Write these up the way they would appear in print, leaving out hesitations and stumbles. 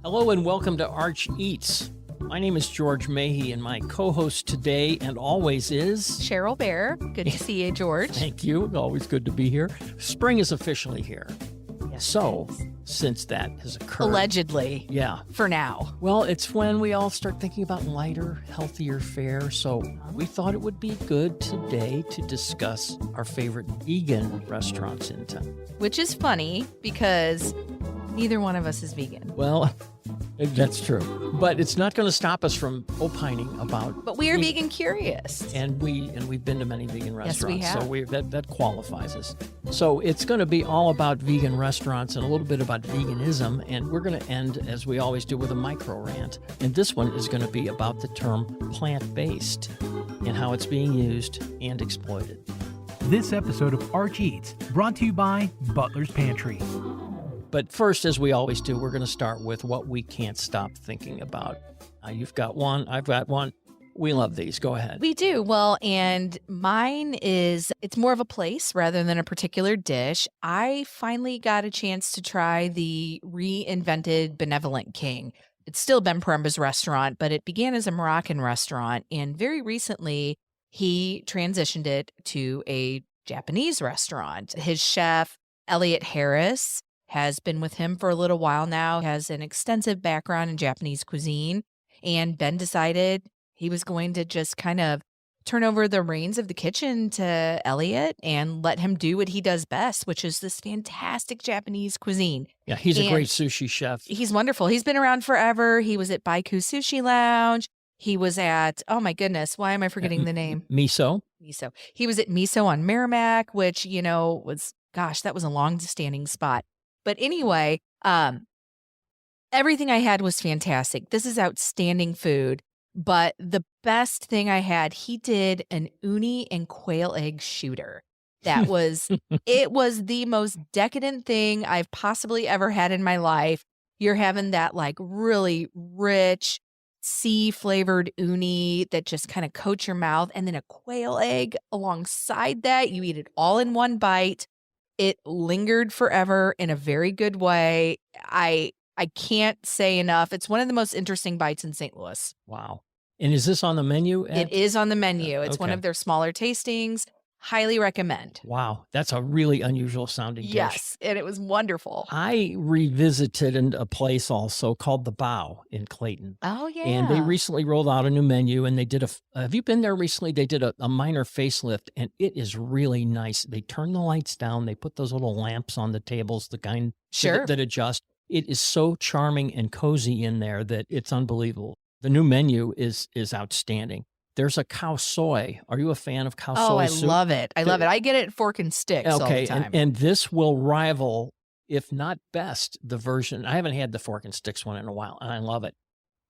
Hello and welcome to Arch Eats. My name is George Mahey, and my co-host today and always is Cheryl Bear. Good to see you, George. Thank you. Always good to be here. Spring is officially here. Yes, so, since that has occurred. Allegedly. Yeah. For now. Well, it's when we all start thinking about lighter, healthier fare. So, we thought it would be good today to discuss our favorite vegan restaurants in town. Which is funny because neither one of us is vegan. Well, that's true. But it's not going to stop us from opining about. But we are vegan curious. And we've been to many vegan restaurants. Yes, we have. So that qualifies us. So it's going to be all about vegan restaurants and a little bit about veganism. And we're going to end, as we always do, with a micro rant. And this one is going to be about the term plant-based and how it's being used and exploited. This episode of Arch Eats, brought to you by Butler's Pantry. But first, as we always do, we're going to start with what we can't stop thinking about. You've got one. I've got one. We love these. Go ahead. We do. Well, and mine is, it's more of a place rather than a particular dish. I finally got a chance to try the reinvented Benevolent King. It's still Ben Paremba's restaurant, but it began as a Moroccan restaurant. And very recently, he transitioned it to a Japanese restaurant. His chef, Elliot Harris, has been with him for a little while now, has an extensive background in Japanese cuisine, and Ben decided he was going to just kind of turn over the reins of the kitchen to Elliot and let him do what he does best, which is this fantastic Japanese cuisine. Yeah, he's a great sushi chef. He's wonderful. He's been around forever. He was at Baiku Sushi Lounge. He was at, oh my goodness, why am I forgetting the name? Miso. He was at Miso on Merrimack, which, was, gosh, that was a long-standing spot. But anyway, everything I had was fantastic. This is outstanding food. But the best thing I had, he did an uni and quail egg shooter. That was, it was the most decadent thing I've possibly ever had in my life. You're having that like really rich, sea-flavored uni that just kind of coats your mouth. And then a quail egg alongside that. You eat it all in one bite. It lingered forever in a very good way. I can't say enough. It's one of the most interesting bites in St. Louis. Wow. And is this on the menu? It is on the menu. It's one of their smaller tastings. Highly recommend. Wow. That's a really unusual sounding dish. Yes, and it was wonderful. I revisited a place also called The Bow in Clayton. Oh, yeah. And they recently rolled out a new menu, and they did have you been there recently? They did a minor facelift, and it is really nice. They turn the lights down. They put those little lamps on the tables, the kind that adjust. It is so charming and cozy in there that it's unbelievable. The new menu is outstanding. There's a cow soy. Are you a fan of cow soy soup? I love it. I love it. I get it at Fork and Sticks all the time. And this will rival, if not best, the version. I haven't had the Fork and Sticks one in a while, and I love it.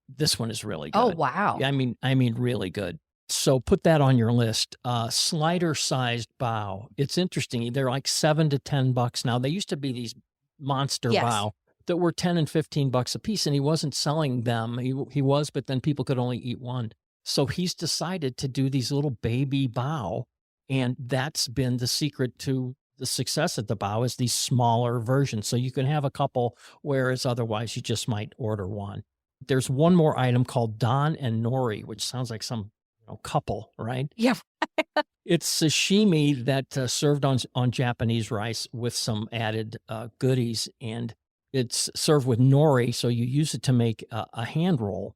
This one is really good. Oh, wow. I mean, really good. So put that on your list. Slider-sized bow. It's interesting. They're like $7 to $10 now. They used to be these monster bow that were $10 and $15 a piece, and he wasn't selling them. He was, but then people could only eat one. So he's decided to do these little baby bow, and that's been the secret to the success at the bow is these smaller versions. So you can have a couple, whereas otherwise you just might order one. There's one more item called Don and Nori, which sounds like some couple, right? Yeah. It's sashimi that served on Japanese rice with some added goodies, and it's served with nori, so you use it to make a hand roll.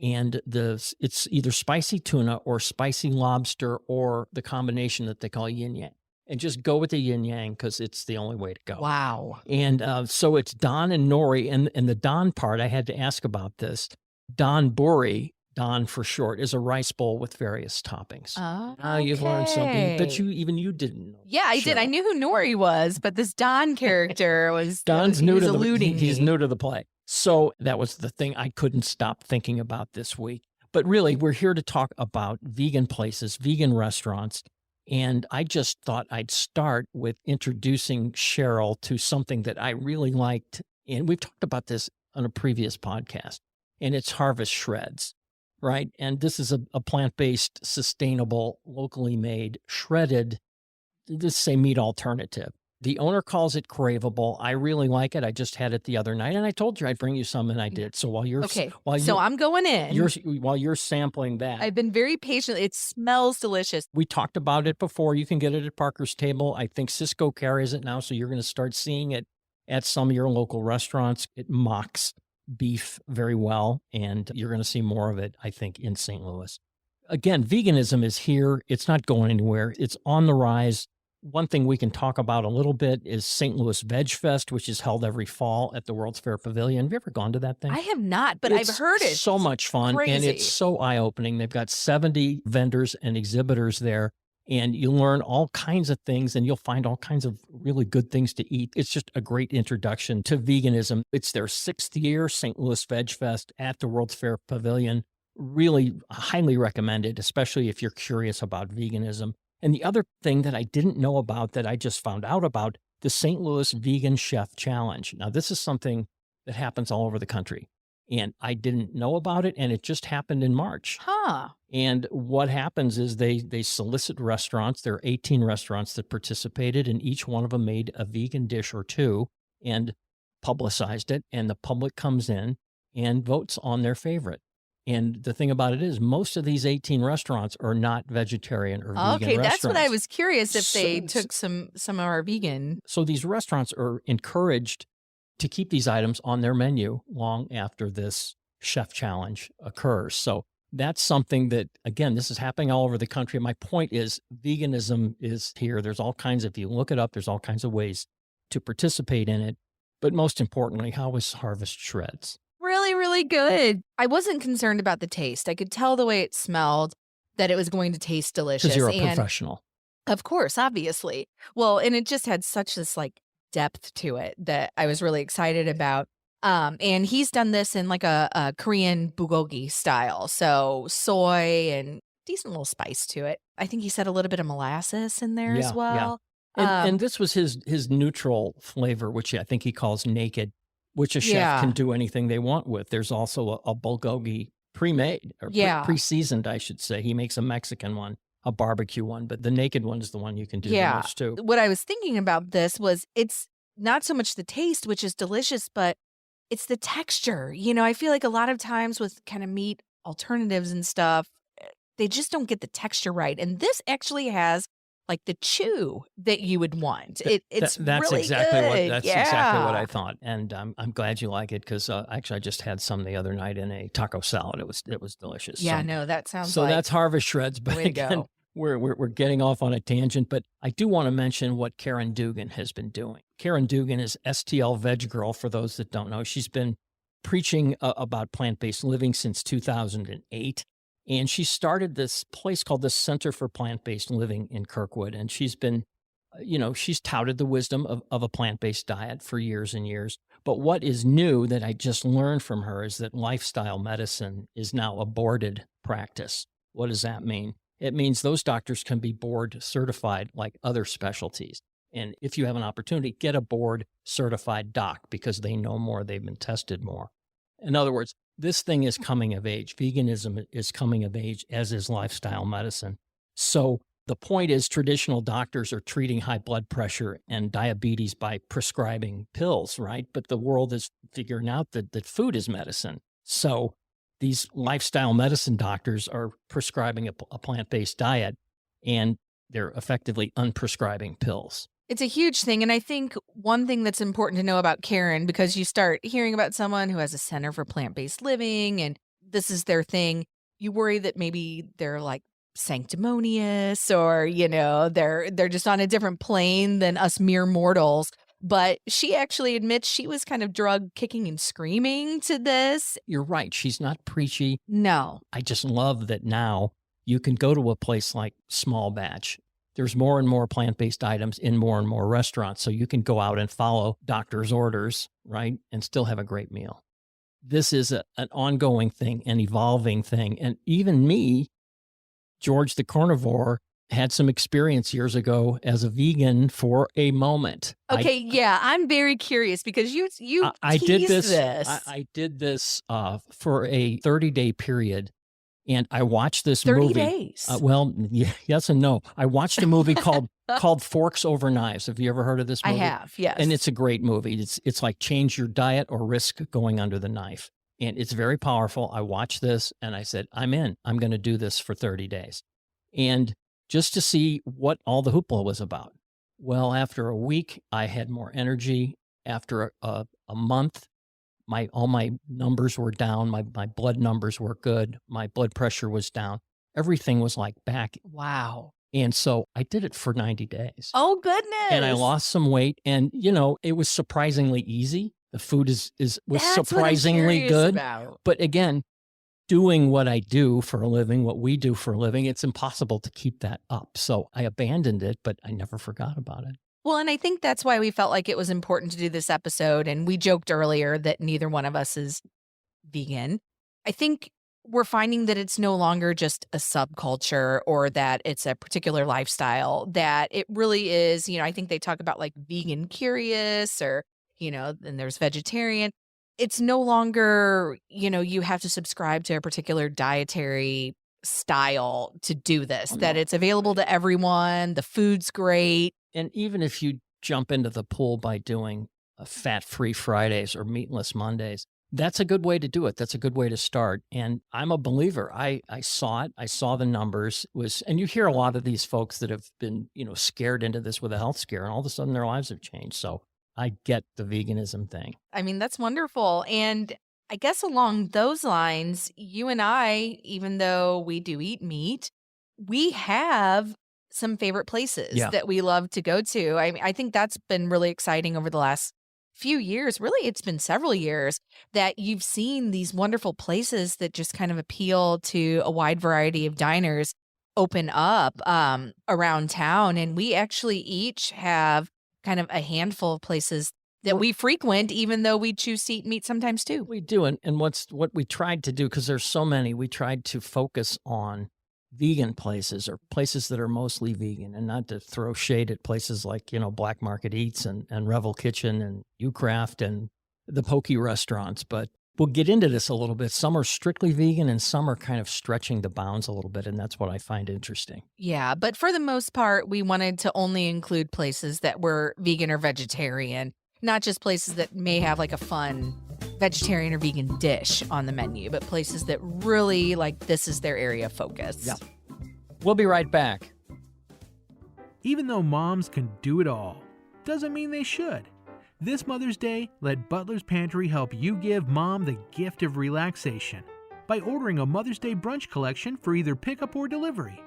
And it's either spicy tuna or spicy lobster or the combination that they call yin yang. And just go with the yin yang because it's the only way to go. Wow. And so it's don and nori. And the don part, I had to ask about this. Don buri, don for short, is a rice bowl with various toppings. Oh, Now you've learned something that you didn't know. Yeah, I did. I knew who Nori was, but this Don character was Don's he new was to eluding me. He's new to the play. So that was the thing I couldn't stop thinking about this week. But really, we're here to talk about vegan places, vegan restaurants. And I just thought I'd start with introducing Cheryl to something that I really liked. And we've talked about this on a previous podcast, and it's Harvest Shreds, right? And this is a plant-based, sustainable, locally made, shredded, let's say meat alternative. The owner calls it craveable. I really like it. I just had it the other night, and I told you I'd bring you some, and I did. So while you're Okay, so I'm going in. while you're sampling that, I've been very patient. It smells delicious. we talked about it before. You can get it at Parker's Table. I think Cisco carries it now, so you're going to start seeing it at some of your local restaurants. It mocks beef very well, and you're going to see more of it, I think, in St. Louis. Again, veganism is here. It's not going anywhere. It's on the rise. One thing we can talk about a little bit is St. Louis Veg Fest, which is held every fall at the World's Fair Pavilion. Have you ever gone to that thing? I have not, but I've heard it. So much fun, crazy. and it's so eye-opening. They've got 70 vendors and exhibitors there, and you learn all kinds of things, and you'll find all kinds of really good things to eat. It's just a great introduction to veganism. It's their 6th year, St. Louis Veg Fest at the World's Fair Pavilion. Really highly recommended, especially if you're curious about veganism. And the other thing that I didn't know about that I just found out about, the St. Louis Vegan Chef Challenge. Now, this is something that happens all over the country, and I didn't know about it, and it just happened in March. Huh. And what happens is they solicit restaurants. There are 18 restaurants that participated, and each one of them made a vegan dish or two and publicized it, and the public comes in and votes on their favorite. And the thing about it is most of these 18 restaurants are not vegetarian or vegan Okay, restaurants. that's what I was curious if they So- took some of our vegan. So these restaurants are encouraged to keep these items on their menu long after this chef challenge occurs. So that's something that, again, this is happening all over the country. My point is veganism is here. There's all kinds of, if you look it up, there's all kinds of ways to participate in it. But most importantly, how is Harvest Shreds? Really, really good. I wasn't concerned about the taste. I could tell the way it smelled that it was going to taste delicious. Because you're a and professional. of course, obviously. Well, and it just had such this like depth to it that I was really excited about. And he's done this in like a Korean bulgogi style. So soy and decent little spice to it. I think he said a little bit of molasses in there as well. And this was his neutral flavor, which I think he calls naked, which a chef can do anything they want with. There's also a bulgogi pre-made, or pre-seasoned, I should say. He makes a Mexican one, a barbecue one, but the naked one is the one you can do the most too. What I was thinking about this was it's not so much the taste, which is delicious, but it's the texture. You know, I feel like a lot of times with kind of meat alternatives and stuff, they just don't get the texture right. And this actually has like the chew that you would want. It's that's really exactly good. Exactly what I thought, and I'm glad you like it because actually I just had some the other night in a taco salad. It was delicious. Yeah, So- no, that sounds So like that's Harvest Shreds, but way to again, go. we're getting off on a tangent. But I do want to mention what Karen Dugan has been doing. Karen Dugan is STL Veg Girl. For those that don't know, she's been preaching about plant-based living since 2008. And she started this place called the Center for Plant-Based Living in Kirkwood. And she's been, she's touted the wisdom of a plant-based diet for years and years. But what is new that I just learned from her is that lifestyle medicine is now a boarded practice. What does that mean? It means those doctors can be board certified like other specialties. And if you have an opportunity, get a board certified doc because they know more, they've been tested more. In other words, this thing is coming of age. Veganism is coming of age, as is lifestyle medicine. So the point is traditional doctors are treating high blood pressure and diabetes by prescribing pills, right? But the world is figuring out that food is medicine. So these lifestyle medicine doctors are prescribing a plant-based diet, and they're effectively unprescribing pills. It's a huge thing. And I think one thing that's important to know about Karen, because you start hearing about someone who has a center for plant-based living and this is their thing, you worry that maybe they're like sanctimonious or, they're just on a different plane than us mere mortals. But she actually admits she was kind of drug kicking and screaming to this. You're right. She's not preachy. No. I just love that now you can go to a place like Small Batch. There's more and more plant-based items in more and more restaurants. So you can go out and follow doctor's orders, right? And still have a great meal. This is an ongoing thing, an evolving thing. And even me, George the Carnivore, had some experience years ago as a vegan for a moment. Okay, I'm very curious because you I did teased this. I did this for a 30-day period. And I watched this 30 movie. days. Yes and no. I watched a movie called Forks Over Knives. Have you ever heard of this I movie? have, yes. And it's a great movie. It's like change your diet or risk going under the knife. And it's very powerful. I watched this and I said, I'm in. I'm going to do this for 30 days. And just to see what all the hoopla was about. Well, after a week, I had more energy. After a month, all my numbers were down. My blood numbers were good. My blood pressure was down. Everything was like back. Wow. And so I did it for 90 days. Oh, goodness. And I lost some weight. And, it was surprisingly easy. The food was That's surprisingly what I'm curious good. about. But again, doing what I do for a living, what we do for a living, it's impossible to keep that up. So I abandoned it, but I never forgot about it. Well, and I think that's why we felt like it was important to do this episode. And we joked earlier that neither one of us is vegan. I think we're finding that it's no longer just a subculture or that it's a particular lifestyle, that it really is, I think they talk about like vegan curious or, and there's vegetarian. It's no longer, you have to subscribe to a particular dietary style to do this, that it's available to everyone. The food's great. And even if you jump into the pool by doing fat-free Fridays or meatless Mondays, that's a good way to do it. That's a good way to start. And I'm a believer. I saw it. I saw the numbers. And you hear a lot of these folks that have been, scared into this with a health scare, and all of a sudden their lives have changed. So I get the veganism thing. I mean, that's wonderful. And I guess along those lines, you and I, even though we do eat meat, we have some favorite places that we love to go to. I think that's been really exciting over the last few years. Really, it's been several years that you've seen these wonderful places that just kind of appeal to a wide variety of diners open up around town. And we actually each have kind of a handful of places that we frequent, even though we choose to eat meat sometimes too. We do. And what we tried to do, because there's so many, we tried to focus on vegan places or places that are mostly vegan, and not to throw shade at places like, Black Market Eats and Revel Kitchen and Ucraft and the Pokey restaurants. But we'll get into this a little bit. Some are strictly vegan and some are kind of stretching the bounds a little bit. And that's what I find interesting. Yeah. But for the most part, we wanted to only include places that were vegan or vegetarian, not just places that may have like a fun vegetarian or vegan dish on the menu, but places that really like this is their area of focus. Yeah. We'll be right back. Even though moms can do it all, doesn't mean they should. This Mother's Day, let Butler's Pantry help you give mom the gift of relaxation by ordering a Mother's Day brunch collection for either pickup or delivery.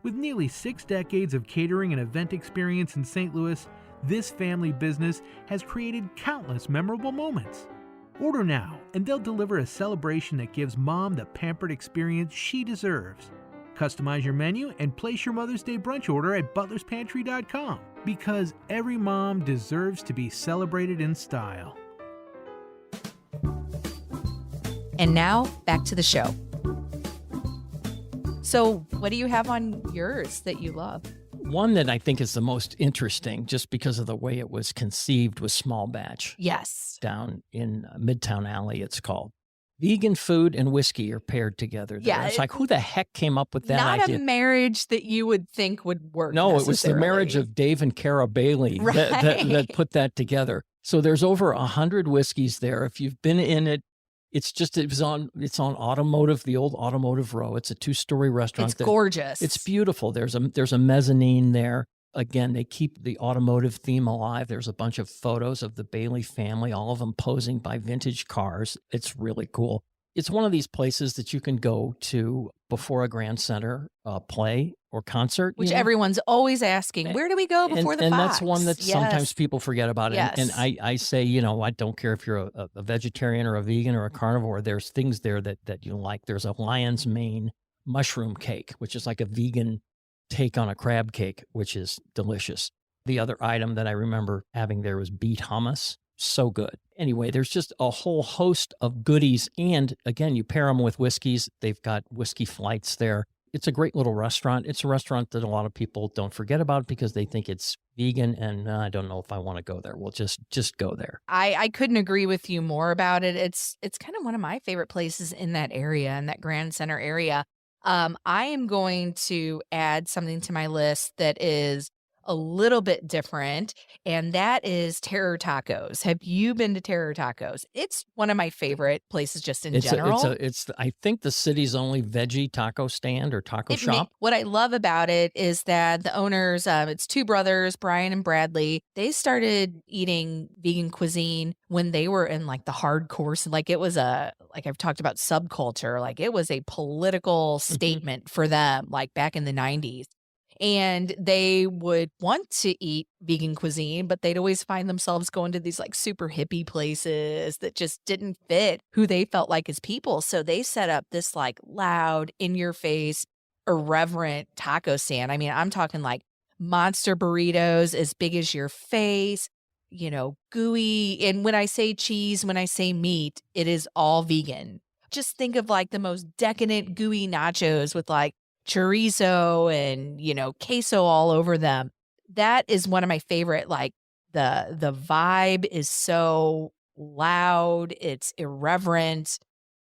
With nearly 6 decades of catering and event experience in St. Louis, this family business has created countless memorable moments. Order now, and they'll deliver a celebration that gives mom the pampered experience she deserves. Customize your menu and place your Mother's Day brunch order at butlerspantry.com, because every mom deserves to be celebrated in style. And now, back to the show. So, what do you have on yours that you love? One that I think is the most interesting, just because of the way it was conceived, was Small Batch. Yes. Down in Midtown Alley, it's called. Vegan food and whiskey are paired together there. Yeah, it's like, who the heck came up with that not idea? Not a marriage that you would think would work. No, it was the marriage of Dave and Cara Bailey that put that together. So there's over 100 whiskeys there. If you've been in it, it's on Automotive, the old Automotive Row. It's a 2-story restaurant. It's gorgeous. It's beautiful. There's a mezzanine there. Again, they keep the automotive theme alive. There's a bunch of photos of the Bailey family, all of them posing by vintage cars. It's really cool. It's one of these places that you can go to before a Grand Center play or concert. Which everyone's always asking, where do we go before the Fox? And that's one that sometimes people forget about. Yes. And I say, I don't care if you're a vegetarian or a vegan or a carnivore. There's things there that you like. There's a lion's mane mushroom cake, which is like a vegan take on a crab cake, which is delicious. The other item that I remember having there was beet hummus. So good. Anyway, there's just a whole host of goodies. And again, you pair them with whiskeys. They've got whiskey flights there. It's a great little restaurant. It's a restaurant that a lot of people don't forget about because they think it's vegan. And I don't know if I want to go there. Well, just go there. I couldn't agree with you more about it. It's kind of one of my favorite places in that area, in that Grand Center area. I am going to add something to my list that is a little bit different, and that is Terror Tacos. Have you been to Terror Tacos? It's one of my favorite places just in general. I think the city's only veggie taco stand or taco shop. What I love about it is that the owners, it's two brothers, Brian and Bradley. They started eating vegan cuisine when they were in like the hardcore, like it was like I've talked about subculture, like it was a political statement for them, like back in the 90s. And they would want to eat vegan cuisine, but they'd always find themselves going to these like super hippie places that just didn't fit who they felt like as people. So they set up this like loud, in your face, irreverent taco stand. I mean, I'm talking like monster burritos as big as your face, gooey. And when I say cheese, when I say meat, it is all vegan. Just think of like the most decadent gooey nachos with like chorizo and, queso all over them. That is one of my favorite. Like the vibe is so loud, it's irreverent.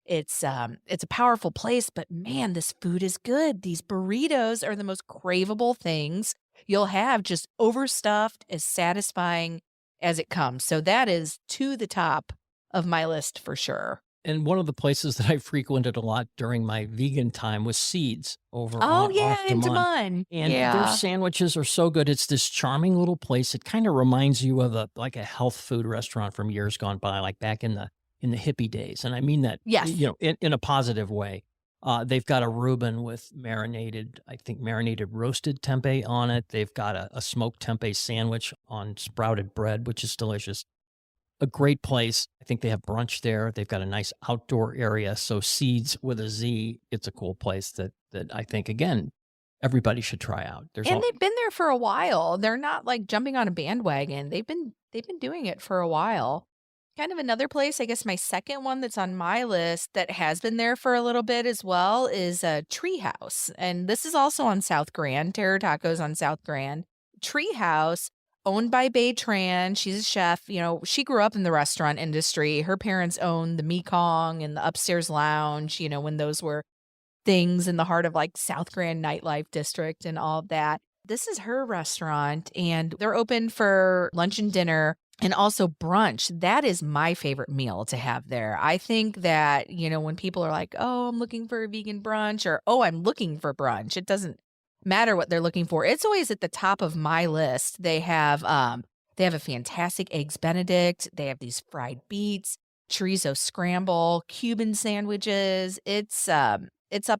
It's a powerful place, but man, this food is good. These burritos are the most craveable things you'll have, just overstuffed, as satisfying as it comes. So that is to the top of my list for sure. And one of the places that I frequented a lot during my vegan time was Seeds over Oh, on yeah, off in Demont. Demont. And Yeah. their sandwiches are so good. It's this charming little place. It kind of reminds you of a health food restaurant from years gone by, like back in the hippie days. And I mean that, Yes. in a positive way. They've got a Reuben with marinated roasted tempeh on it. They've got a smoked tempeh sandwich on sprouted bread, which is delicious. A great place. I think they have brunch there. They've got a nice outdoor area. So Seeds with a Z, it's a cool place that I think, again, everybody should try out. They've been there for a while. They're not like jumping on a bandwagon. They've been doing it for a while. Kind of another place, I guess my second one that's on my list that has been there for a little bit as well is a Treehouse. And this is also on South Grand, Terror Tacos on South Grand. Treehouse, owned by Bae Tran. She's a chef. She grew up in the restaurant industry. Her parents owned the Mekong and the Upstairs Lounge, when those were things in the heart of like South Grand nightlife district and all of that. This is her restaurant, and they're open for lunch and dinner and also brunch. That is my favorite meal to have there. I think that, when people are like, oh, I'm looking for a vegan brunch, or, oh, I'm looking for brunch, it doesn't matter what they're looking for. It's always at the top of my list. They have a fantastic eggs Benedict. They have these fried beets, chorizo scramble, Cuban sandwiches. It's up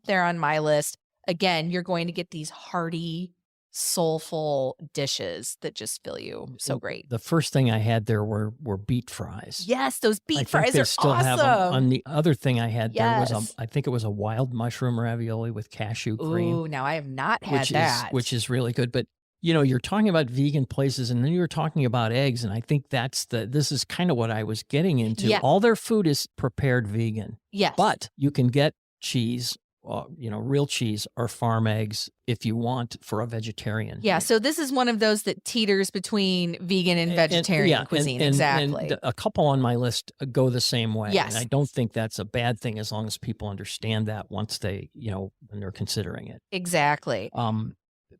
there on my list. Again, you're going to get these hearty, soulful dishes that just fill you so great. The first thing I had there were beet fries. Yes, those beet fries they are still awesome. have them. And the other thing I had there was Yes. I think it was a wild mushroom ravioli with cashew cream. Ooh, now I have not had that. Which is really good. But you're talking about vegan places, and then you're talking about eggs, and I think this is kind of what I was getting into. Yeah. All their food is prepared vegan. Yes. But you can get cheese, real cheese or farm eggs if you want for a vegetarian. Yeah, so this is one of those that teeters between vegan and vegetarian cuisine. Exactly. And a couple on my list go the same way. Yes. And I don't think that's a bad thing as long as people understand that once they, when they're considering it. Exactly.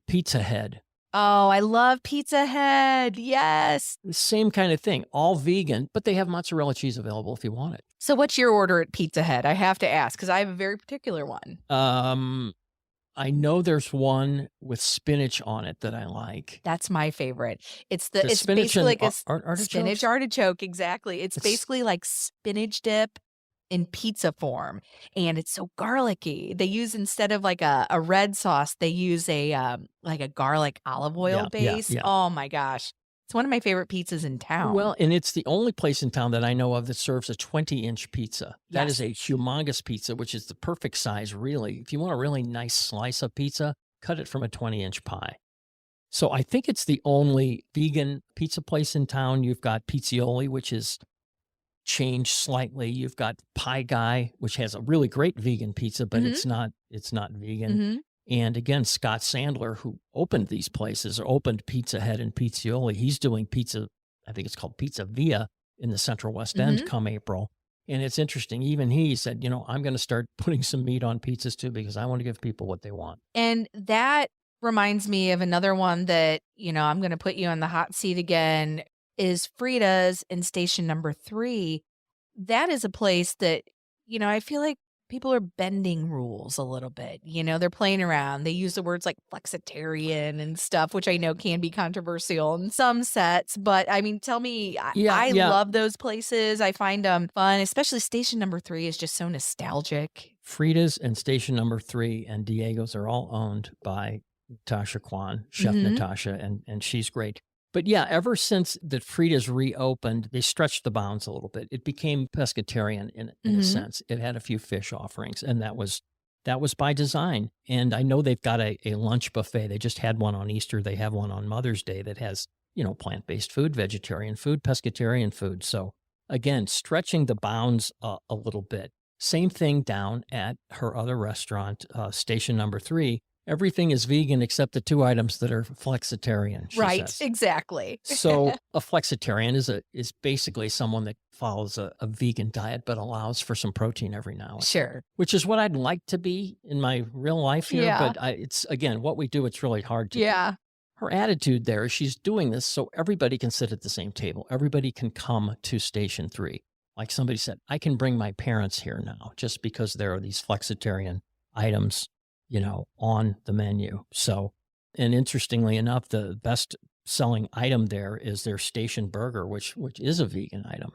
Pizza Head. Oh, I love Pizza Head. Yes. Same kind of thing. All vegan, but they have mozzarella cheese available if you want it. So what's your order at Pizza Head? I have to ask because I have a very particular one. I know there's one with spinach on it that I like. That's my favorite. It's Spinach basically like a artichokes? spinach artichoke. Exactly. It's basically like spinach dip in pizza form, and it's so garlicky. They use, instead of like a red sauce, they use a garlic olive oil base. Yeah. Oh my gosh. It's one of my favorite pizzas in town. Well, and it's the only place in town that I know of that serves a 20-inch pizza. That Yes. is a humongous pizza, which is the perfect size, really. If you want a really nice slice of pizza, cut it from a 20-inch pie. So I think it's the only vegan pizza place in town. You've got Pizzioli, which is changed slightly. You've got Pie Guy, which has a really great vegan pizza, but it's not vegan. Mhm. And again, Scott Sandler, who opened these places, or opened Pizza Head and Pizzioli, he's doing pizza, I think it's called Pizza Via in the Central West End come April. And it's interesting. Even he said, I'm going to start putting some meat on pizzas too, because I want to give people what they want. And that reminds me of another one that, I'm going to put you on the hot seat again, is Frida's in station number 3. That is a place that, I feel like people are bending rules a little bit. They're playing around. They use the words like flexitarian and stuff, which I know can be controversial in some sets. But I mean, tell me, I love those places. I find them fun, especially station number 3 is just so nostalgic. Frida's and station number 3 and Diego's are all owned by Natasha Kwan, Chef Natasha, and she's great. But yeah, ever since that Frida's reopened, they stretched the bounds a little bit. It became pescatarian in a sense. It had a few fish offerings, and that was by design. And I know they've got a lunch buffet. They just had one on Easter. They have one on Mother's Day that has, plant-based food, vegetarian food, pescatarian food. So again, stretching the bounds a little bit. Same thing down at her other restaurant, station number 3. Everything is vegan except the 2 items that are flexitarian. She says. Exactly. So a flexitarian is basically someone that follows a vegan diet but allows for some protein every now and then. Sure. Which is what I'd like to be in my real life here. Yeah. But it's, again, what we do, it's really hard to do. Yeah. Her attitude there is she's doing this so everybody can sit at the same table. Everybody can come to station 3. Like somebody said, I can bring my parents here now just because there are these flexitarian items, on the menu. So, and interestingly enough, the best selling item there is their station burger, which is a vegan item,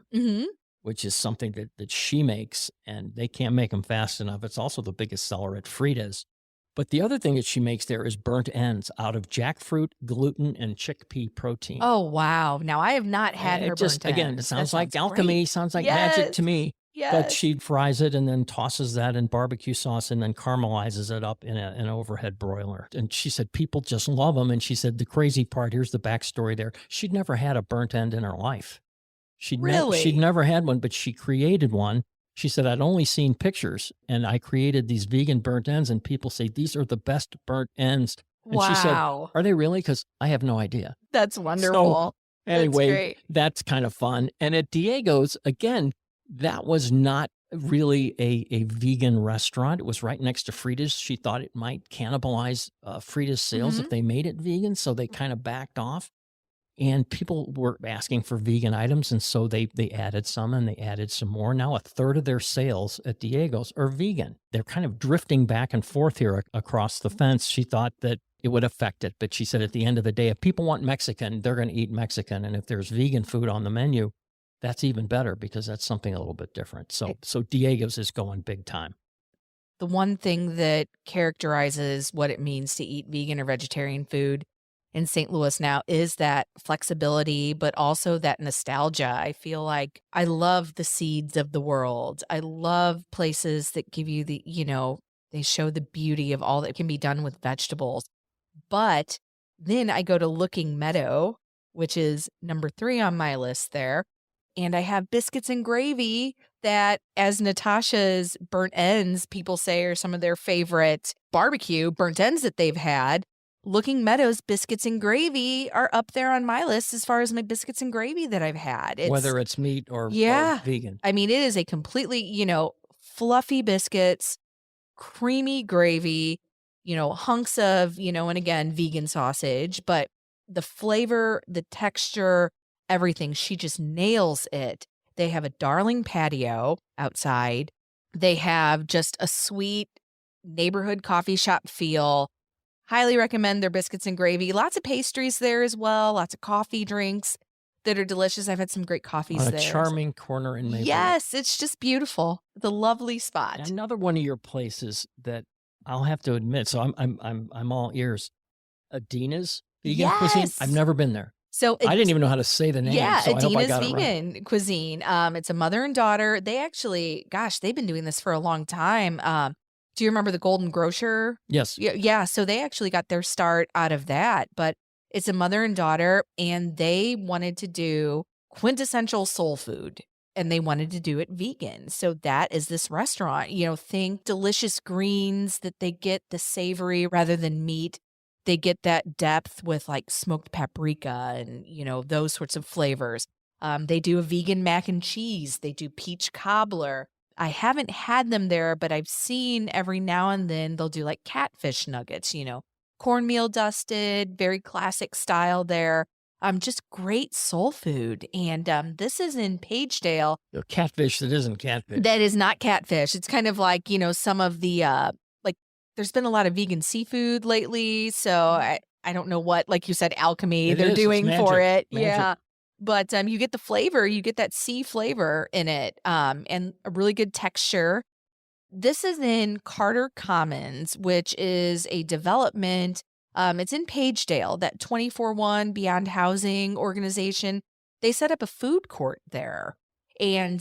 which is something that she makes, and they can't make them fast enough. It's also the biggest seller at Frida's. But the other thing that she makes there is burnt ends out of jackfruit, gluten, and chickpea protein. Oh, wow. Now, I have not had her burnt ends. Again, it sounds like alchemy, great. sounds like magic to me. Yes. But she fries it and then tosses that in barbecue sauce and then caramelizes it up in an overhead broiler. And she said people just love them. And she said the crazy part, here's the backstory there. She'd never had a burnt end in her life. She'd never had one, but she created one. She said, I'd only seen pictures and I created these vegan burnt ends and people say, these are the best burnt ends. And she said, are they really? Because I have no idea. That's wonderful. So, anyway, that's kind of fun. And at Diego's, again, that was not really a vegan restaurant. It was right next to Frida's. She thought it might cannibalize Frida's sales if they made it vegan. So they kind of backed off. And people were asking for vegan items. And so they added some and they added some more. Now a third of their sales at Diego's are vegan. They're kind of drifting back and forth here across the fence. She thought that it would affect it. But she said at the end of the day, if people want Mexican, they're going to eat Mexican. And if there's vegan food on the menu, that's even better because that's something a little bit different. So Diego's is going big time. The one thing that characterizes what it means to eat vegan or vegetarian food in St. Louis now is that flexibility, but also that nostalgia. I feel like I love the Seeds of the world. I love places that give you they show the beauty of all that can be done with vegetables. But then I go to Looking Meadow, which is number 3 on my list there. And I have biscuits and gravy that, as Natasha's burnt ends, people say are some of their favorite barbecue burnt ends that they've had. Looking Meadows biscuits and gravy are up there on my list as far as my biscuits and gravy that I've had. Whether it's meat or vegan. I mean, it is a completely, fluffy biscuits, creamy gravy, hunks of, and again, vegan sausage, but the flavor, the texture, everything. She just nails it. They have a darling patio outside. They have just a sweet neighborhood coffee shop feel. Highly recommend their biscuits and gravy. Lots of pastries there as well. Lots of coffee drinks that are delicious. I've had some great coffees on there. A charming corner in Maple. Yes, it's just beautiful. It's a lovely spot. Another one of your places that I'll have to admit. So I'm all ears. Adina's vegan cuisine. I've never been there. So I didn't even know how to say the name. Yeah, so Adina's vegan cuisine. It's a mother and daughter. They actually, they've been doing this for a long time. Do you remember the Golden Grocer? Yes. Yeah. So they actually got their start out of that. But it's a mother and daughter, and they wanted to do quintessential soul food, and they wanted to do it vegan. So that is this restaurant. Think delicious greens that they get the savory rather than meat. They get that depth with like smoked paprika and, those sorts of flavors. They do a vegan mac and cheese. They do peach cobbler. I haven't had them there, but I've seen every now and then they'll do like catfish nuggets, cornmeal dusted, very classic style there. Just great soul food. And this is in Pagedale. Catfish that isn't catfish. That is not catfish. It's kind of like, some of the, like, there's been a lot of vegan seafood lately. So I don't know what, like you said, alchemy they're doing for it. Magic. Yeah. But you get the flavor, you get that sea flavor in it, and a really good texture. This is in Carter Commons, which is a development. It's in Pagedale, that 24/1 Beyond Housing organization. They set up a food court there, and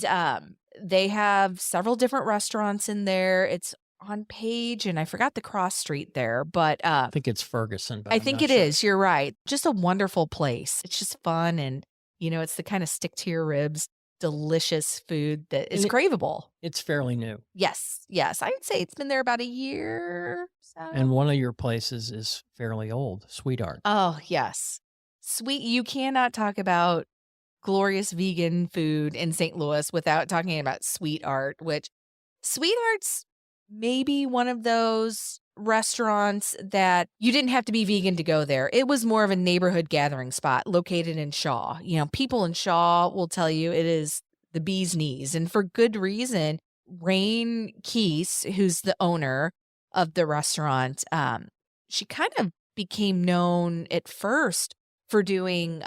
they have several different restaurants in there. It's on Page, and I forgot the cross street there, but I think it's Ferguson. But I I'm think not it sure. is. You're right. Just a wonderful place. It's just fun, and it's the kind of stick to your ribs, delicious food that is craveable. It's fairly new. Yes. I would say it's been there about a year. So. And one of your places is fairly old, Sweetheart. Oh, yes. You cannot talk about glorious vegan food in St. Louis without talking about Sweetheart, which Sweetheart's maybe one of those restaurants that you didn't have to be vegan to go there. It was more of a neighborhood gathering spot located in Shaw. People in Shaw will tell you it is the bee's knees, and for good reason. Rain Keese, who's the owner of the restaurant, she kind of became known at first for doing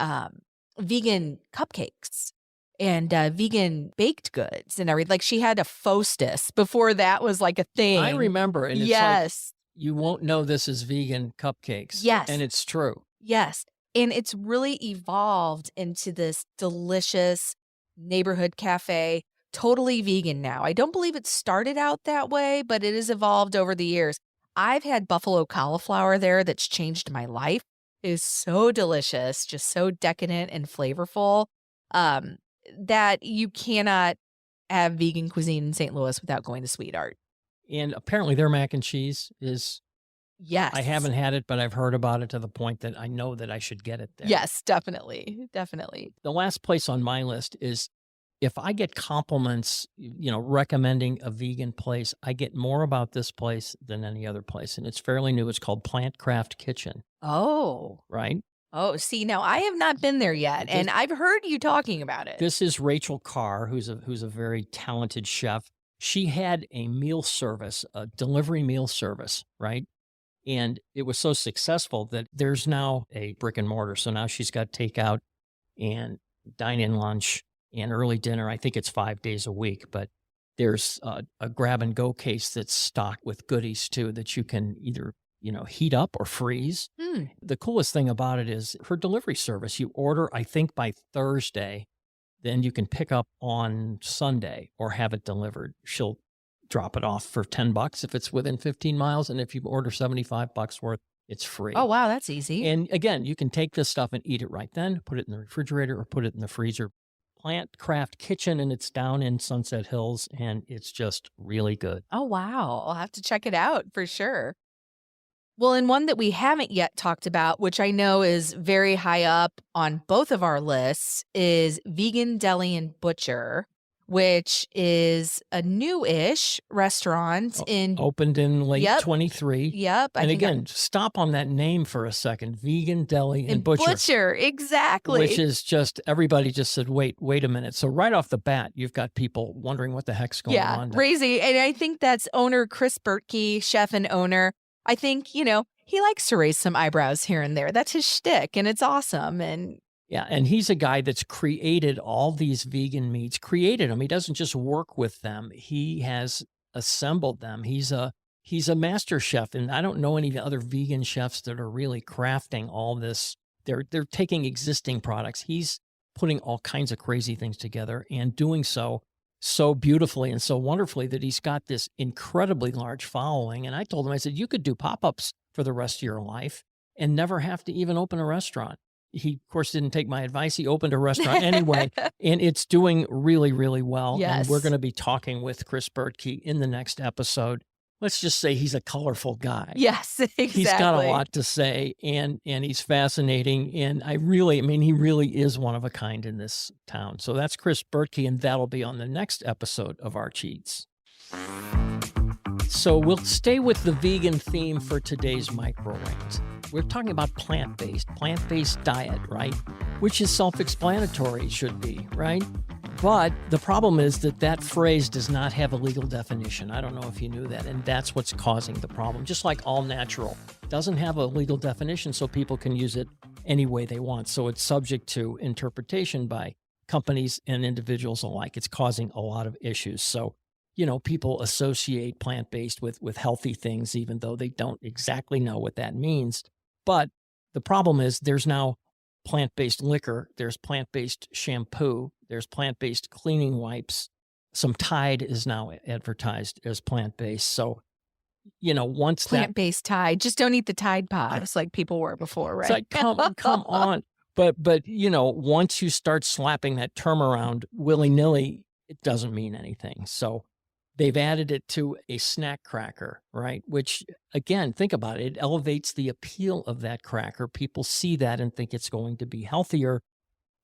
vegan cupcakes and vegan baked goods and everything. Like, she had a Fostis before that was like a thing. I remember. And it's yes. like, you won't know this is vegan cupcakes. Yes. And it's true. Yes. And it's really evolved into this delicious neighborhood cafe, totally vegan now. I don't believe it started out that way, but it has evolved over the years. I've had buffalo cauliflower there that's changed my life. It is so delicious, just so decadent and flavorful, that you cannot have vegan cuisine in St. Louis without going to Sweetheart. And apparently their mac and cheese is, yes. I haven't had it, but I've heard about it to the point that I know that I should get it there. Yes, definitely. Definitely. The last place on my list is, if I get compliments, recommending a vegan place, I get more about this place than any other place. And it's fairly new. It's called Plant Craft Kitchen. Oh. Right? Oh, see, now I have not been there yet, and I've heard you talking about it. This is Rachel Carr, who's a very talented chef. She had a meal service, a delivery meal service, right? And it was so successful that there's now a brick and mortar. So now she's got takeout and dine-in lunch and early dinner. I think it's 5 days a week, but there's a grab-and-go case that's stocked with goodies, too, that you can either heat up or freeze. The coolest thing about it is her delivery service. You order, I think, by Thursday. Then you can pick up on Sunday or have it delivered. She'll drop it off for $10 if it's within 15 miles. And if you order $75 worth, it's free. Oh, wow. That's easy. And again, you can take this stuff and eat it right then, put it in the refrigerator or put it in the freezer. Plant Craft Kitchen, and it's down in Sunset Hills, and it's just really good. Oh, wow. I'll have to check it out for sure. Well, and one that we haven't yet talked about, which I know is very high up on both of our lists, is Vegan Deli and Butcher, which is a new-ish restaurant opened in late 23. Yep. And again, stop on that name for a second. Vegan Deli and Butcher. Butcher, exactly. Which is just, everybody just said, wait a minute. So right off the bat, you've got people wondering what the heck's going on. Yeah, crazy. And I think that's owner Chris Bertkey, chef and owner. I think, he likes to raise some eyebrows here and there. That's his shtick, and it's awesome. And yeah, and he's a guy that's created all these vegan meats, created them. He doesn't just work with them. He has assembled them. He's a master chef, and I don't know any other vegan chefs that are really crafting all this. They're taking existing products. He's putting all kinds of crazy things together and doing so beautifully and so wonderfully that he's got this incredibly large following. And I told him, I said, you could do pop-ups for the rest of your life and never have to even open a restaurant. He, of course, didn't take my advice. He opened a restaurant anyway, and it's doing really, really well. Yes. And we're going to be talking with Chris Bertkey in the next episode. let's just say he's a colorful guy. Yes, exactly. He's got a lot to say, and he's fascinating. And he really is one of a kind in this town. So that's Chris Burtke, and that'll be on the next episode of Arch Eats. So we'll stay with the vegan theme for today's micro rant. We're talking about plant-based diet, right? Which is self-explanatory, it should be, right? But the problem is that phrase does not have a legal definition. I don't know if you knew that, and that's what's causing the problem. Just like all natural doesn't have a legal definition, so people can use it any way they want. So it's subject to interpretation by companies and individuals alike. It's causing a lot of issues. So, people associate plant-based with healthy things, even though they don't exactly know what that means. But the problem is there's now plant-based liquor, there's plant-based shampoo, there's plant-based cleaning wipes. Some Tide is now advertised as plant-based. So, once plant-based Tide, just don't eat the Tide Pods like people were before, right? It's like, come on. But once you start slapping that term around willy-nilly, it doesn't mean anything. So they've added it to a snack cracker, right? Which, again, think about it. It elevates the appeal of that cracker. People see that and think it's going to be healthier,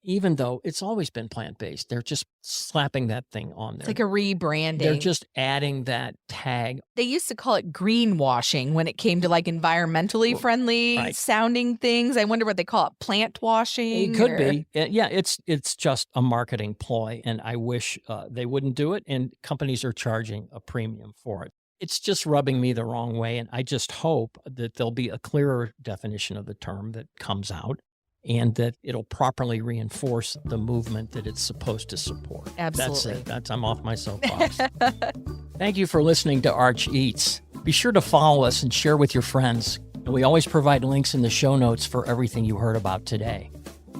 even though it's always been plant-based. They're just slapping that thing on there. It's like a rebranding. They're just adding that tag. They used to call it greenwashing when it came to like environmentally friendly sounding things. I wonder what they call it, plant washing. It could be. Yeah, it's just a marketing ploy, and I wish they wouldn't do it, and companies are charging a premium for it. It's just rubbing me the wrong way, and I just hope that there'll be a clearer definition of the term that comes out, and that it'll properly reinforce the movement that it's supposed to support. Absolutely. That's it. I'm off my soapbox. Thank you for listening to Arch Eats. Be sure to follow us and share with your friends. And we always provide links in the show notes for everything you heard about today.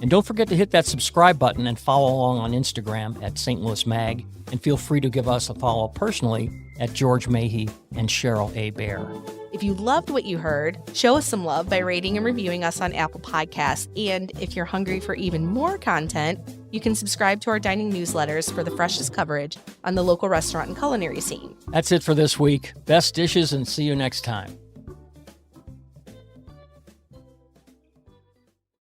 And don't forget to hit that subscribe button and follow along on Instagram at St. Louis Mag. And feel free to give us a follow personally at George Mahey and Cheryl A. Bear. If you loved what you heard, show us some love by rating and reviewing us on Apple Podcasts. And if you're hungry for even more content, you can subscribe to our dining newsletters for the freshest coverage on the local restaurant and culinary scene. That's it for this week. Best dishes, and see you next time.